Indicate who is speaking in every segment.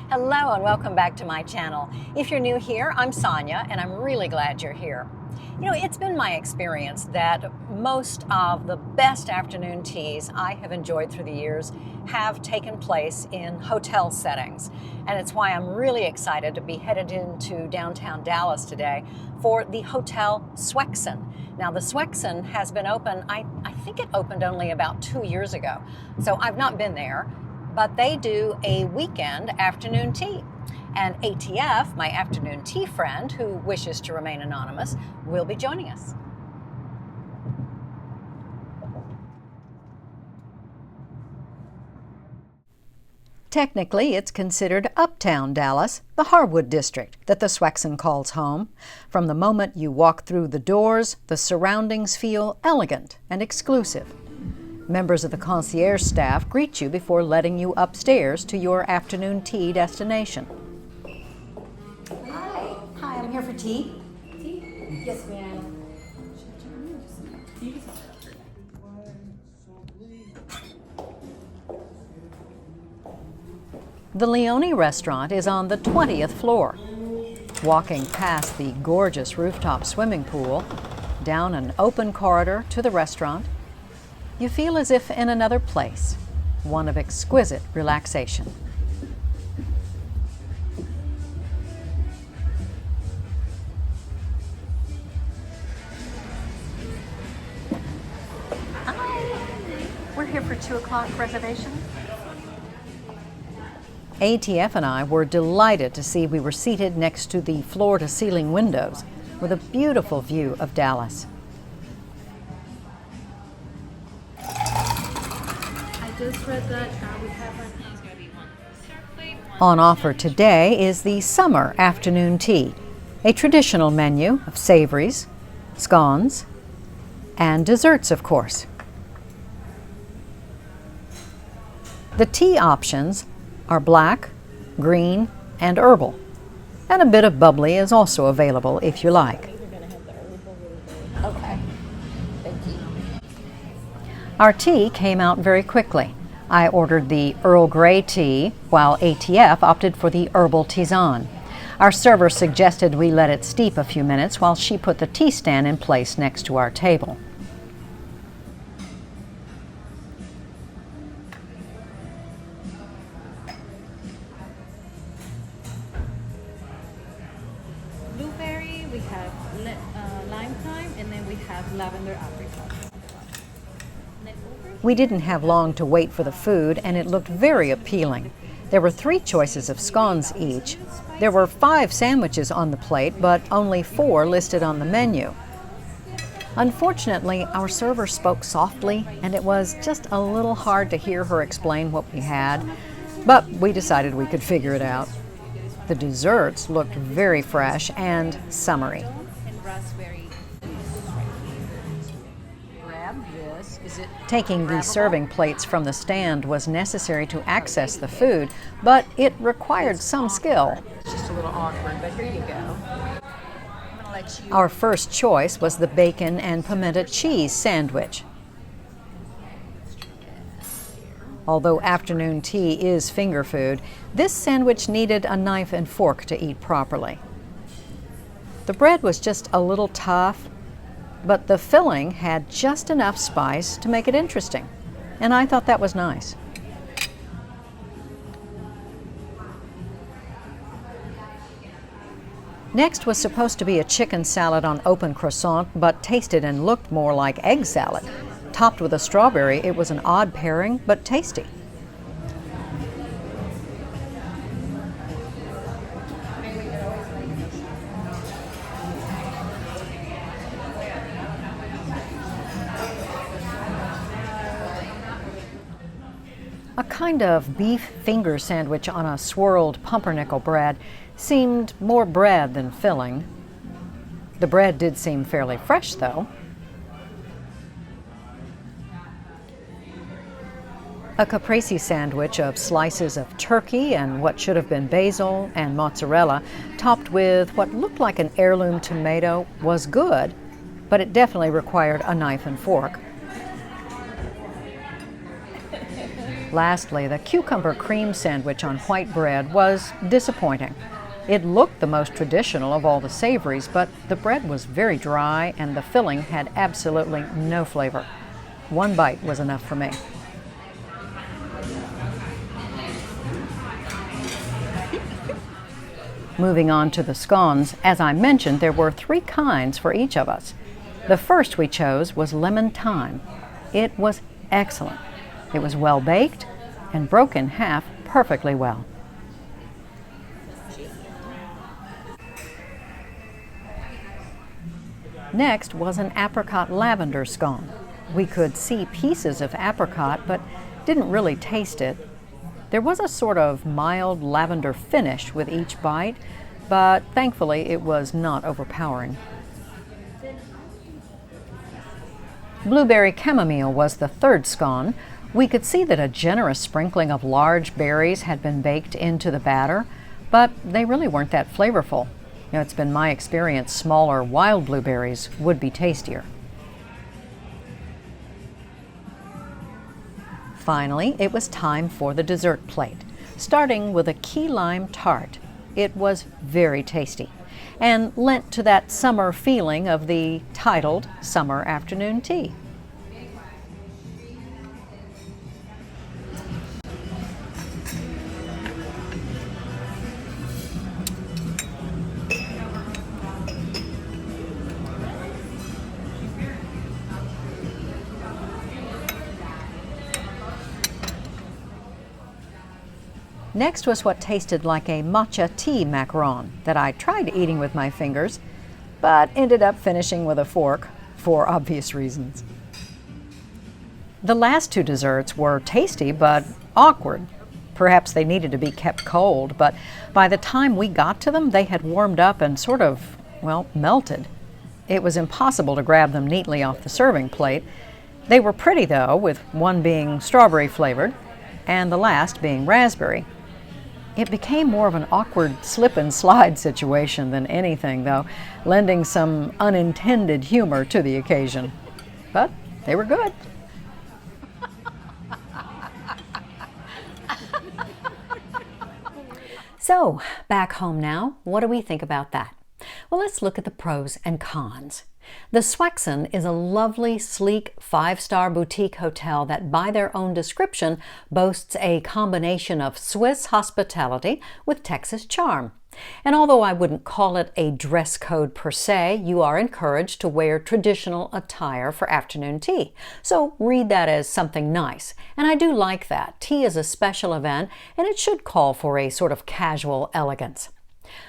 Speaker 1: Hello and welcome back to my channel. If you're new here, I'm Sonia and I'm really glad you're here. You know, it's been my experience that most of the best afternoon teas I have enjoyed through the years have taken place in hotel settings. And it's why I'm really excited to be headed into downtown Dallas today for the Hotel Swexan. Now, the Swexan has been open, I think it opened only about 2 years ago, so I've not been there, but they do a weekend afternoon tea. And ATF, my afternoon tea friend, who wishes to remain anonymous, will be joining us. Technically, it's considered uptown Dallas, the Harwood district, that the Swexan calls home. From the moment you walk through the doors, the surroundings feel elegant and exclusive. Members of the concierge staff greet you before letting you upstairs to your afternoon tea destination. Hi, I'm here for tea.
Speaker 2: Tea? Yes, ma'am.
Speaker 1: The Leone restaurant is on the 20th floor. Walking past the gorgeous rooftop swimming pool, down an open corridor to the restaurant, you feel as if in another place, one of exquisite relaxation.
Speaker 2: Hi. We're here for 2 o'clock reservation.
Speaker 1: ATF and I were delighted to see we were seated next to the floor-to-ceiling windows with a beautiful view of Dallas.
Speaker 2: I just read that we have
Speaker 1: On offer today is the summer afternoon tea, a traditional menu of savories, scones, and desserts, of course. The tea options are black, green, and herbal, and a bit of bubbly is also available if you like.
Speaker 2: Okay. Thank you.
Speaker 1: Our tea came out very quickly. I ordered the Earl Grey tea, while ATF opted for the herbal tisane. Our server suggested we let it steep a few minutes while she put the tea stand in place next to our table.
Speaker 2: Blueberry, we have lime thyme, and then we have lavender apricot.
Speaker 1: We didn't have long to wait for the food, and it looked very appealing. There were 3 choices of scones each. There were 5 sandwiches on the plate, but only 4 listed on the menu. Unfortunately, our server spoke softly, and it was just a little hard to hear her explain what we had, but we decided we could figure it out. The desserts looked very fresh and summery.
Speaker 2: And raspberry.
Speaker 1: Grab this. Is it Taking the serving plates from the stand was necessary to access the food, but it required some skill.
Speaker 2: It's just a little awkward, but here you go.
Speaker 1: Our first choice was the bacon and pimento cheese sandwich. Although afternoon tea is finger food, this sandwich needed a knife and fork to eat properly. The bread was just a little tough, but the filling had just enough spice to make it interesting, and I thought that was nice. Next was supposed to be a chicken salad on open croissant, but tasted and looked more like egg salad. Topped with a strawberry, it was an odd pairing, but tasty. A kind of beef finger sandwich on a swirled pumpernickel bread seemed more bread than filling. The bread did seem fairly fresh, though. A caprese sandwich of slices of turkey and what should have been basil and mozzarella, topped with what looked like an heirloom tomato, was good, but it definitely required a knife and fork. Lastly, the cucumber cream sandwich on white bread was disappointing. It looked the most traditional of all the savories, but the bread was very dry and the filling had absolutely no flavor. One bite was enough for me. Moving on to the scones, as I mentioned, there were 3 kinds for each of us. The first we chose was lemon thyme. It was excellent. It was well baked and broke in half perfectly well. Next was an apricot lavender scone. We could see pieces of apricot, but didn't really taste it. There was a sort of mild lavender finish with each bite, but thankfully it was not overpowering. Blueberry chamomile was the third scone. We could see that a generous sprinkling of large berries had been baked into the batter, but they really weren't that flavorful. It's been my experience smaller wild blueberries would be tastier. Finally, it was time for the dessert plate, starting with a key lime tart. It was very tasty and lent to that summer feeling of the titled summer afternoon tea. Next was what tasted like a matcha tea macaron that I tried eating with my fingers, but ended up finishing with a fork for obvious reasons. The last 2 desserts were tasty but awkward. Perhaps they needed to be kept cold, but by the time we got to them, they had warmed up and sort of, well, melted. It was impossible to grab them neatly off the serving plate. They were pretty though, with one being strawberry flavored and the last being raspberry. It became more of an awkward slip and slide situation than anything, though, lending some unintended humor to the occasion. But they were good. So, back home now, what do we think about that? Well, let's look at the pros and cons. The Swexan is a lovely, sleek, 5-star boutique hotel that, by their own description, boasts a combination of Swiss hospitality with Texas charm. And although I wouldn't call it a dress code per se, you are encouraged to wear traditional attire for afternoon tea. So read that as something nice. And I do like that. Tea is a special event, and it should call for a sort of casual elegance.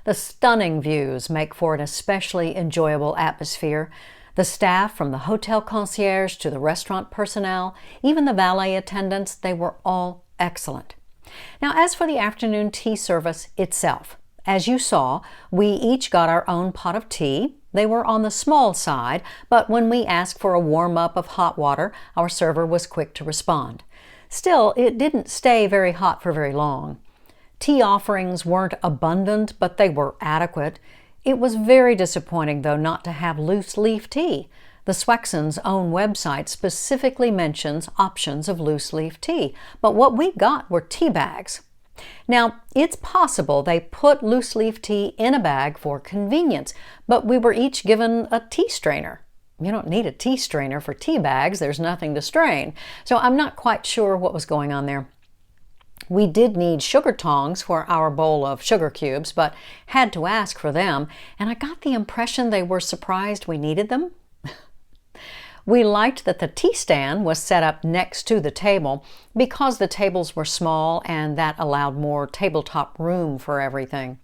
Speaker 1: The stunning views make for an especially enjoyable atmosphere. The staff, from the hotel concierge to the restaurant personnel, even the valet attendants, they were all excellent. Now, as for the afternoon tea service itself, as you saw, we each got our own pot of tea. They were on the small side, but when we asked for a warm-up of hot water, our server was quick to respond. Still, it didn't stay very hot for very long. Tea offerings weren't abundant, but they were adequate. It was very disappointing, though, not to have loose leaf tea. The Swexan's own website specifically mentions options of loose leaf tea, but what we got were tea bags. Now, it's possible they put loose leaf tea in a bag for convenience, but we were each given a tea strainer. You don't need a tea strainer for tea bags. There's nothing to strain. So I'm not quite sure what was going on there. We did need sugar tongs for our bowl of sugar cubes, but had to ask for them, and I got the impression they were surprised we needed them. We liked that the tea stand was set up next to the table because the tables were small and that allowed more tabletop room for everything.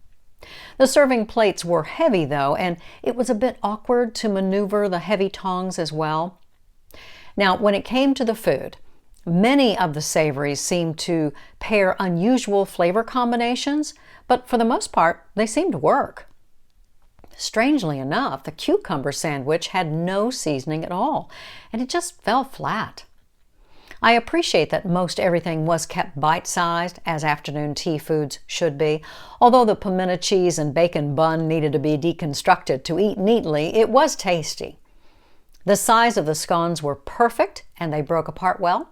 Speaker 1: The serving plates were heavy though, and it was a bit awkward to maneuver the heavy tongs as well. Now, when it came to the food, many of the savories seemed to pair unusual flavor combinations, but for the most part, they seemed to work. Strangely enough, the cucumber sandwich had no seasoning at all, and it just fell flat. I appreciate that most everything was kept bite-sized, as afternoon tea foods should be. Although the pimento cheese and bacon bun needed to be deconstructed to eat neatly, it was tasty. The size of the scones were perfect, and they broke apart well.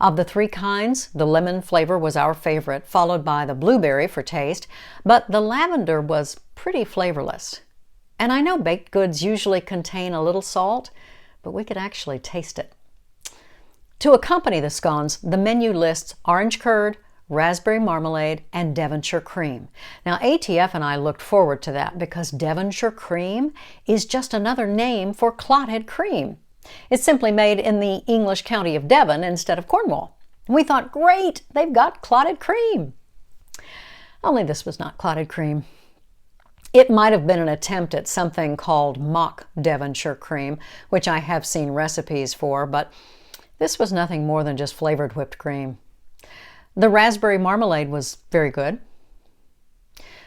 Speaker 1: Of the three kinds, the lemon flavor was our favorite, followed by the blueberry for taste, but the lavender was pretty flavorless. And I know baked goods usually contain a little salt, but we could actually taste it. To accompany the scones, the menu lists orange curd, raspberry marmalade, and Devonshire cream. Now, ATF and I looked forward to that because Devonshire cream is just another name for clotted cream. It's simply made in the English county of Devon instead of Cornwall. And we thought, great, they've got clotted cream. Only this was not clotted cream. It might have been an attempt at something called mock Devonshire cream, which I have seen recipes for, but this was nothing more than just flavored whipped cream. The raspberry marmalade was very good.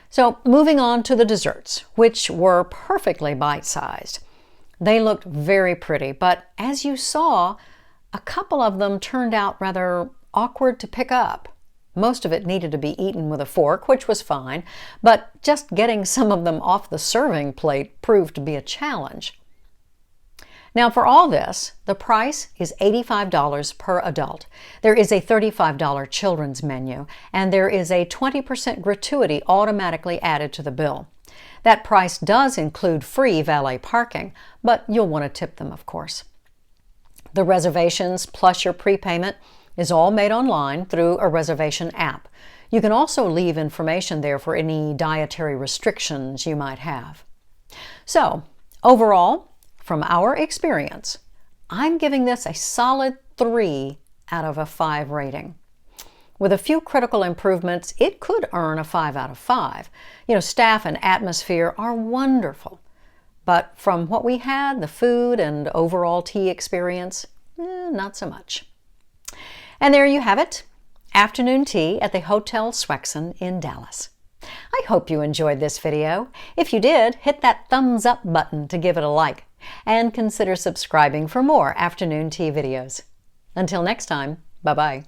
Speaker 1: So moving on to the desserts, which were perfectly bite-sized. They looked very pretty, but as you saw, a couple of them turned out rather awkward to pick up. Most of it needed to be eaten with a fork, which was fine, but just getting some of them off the serving plate proved to be a challenge. Now for all this, the price is $85 per adult. There is a $35 children's menu, and there is a 20% gratuity automatically added to the bill. That price does include free valet parking, but you'll want to tip them, of course. The reservations plus your prepayment is all made online through a reservation app. You can also leave information there for any dietary restrictions you might have. So, overall, from our experience, I'm giving this a solid 3 out of a 5 rating. With a few critical improvements, it could earn a 5 out of 5. Staff and atmosphere are wonderful. But from what we had, the food and overall tea experience, not so much. And there you have it, afternoon tea at the Hotel Swexan in Dallas. I hope you enjoyed this video. If you did, hit that thumbs up button to give it a like, and consider subscribing for more afternoon tea videos. Until next time, bye-bye.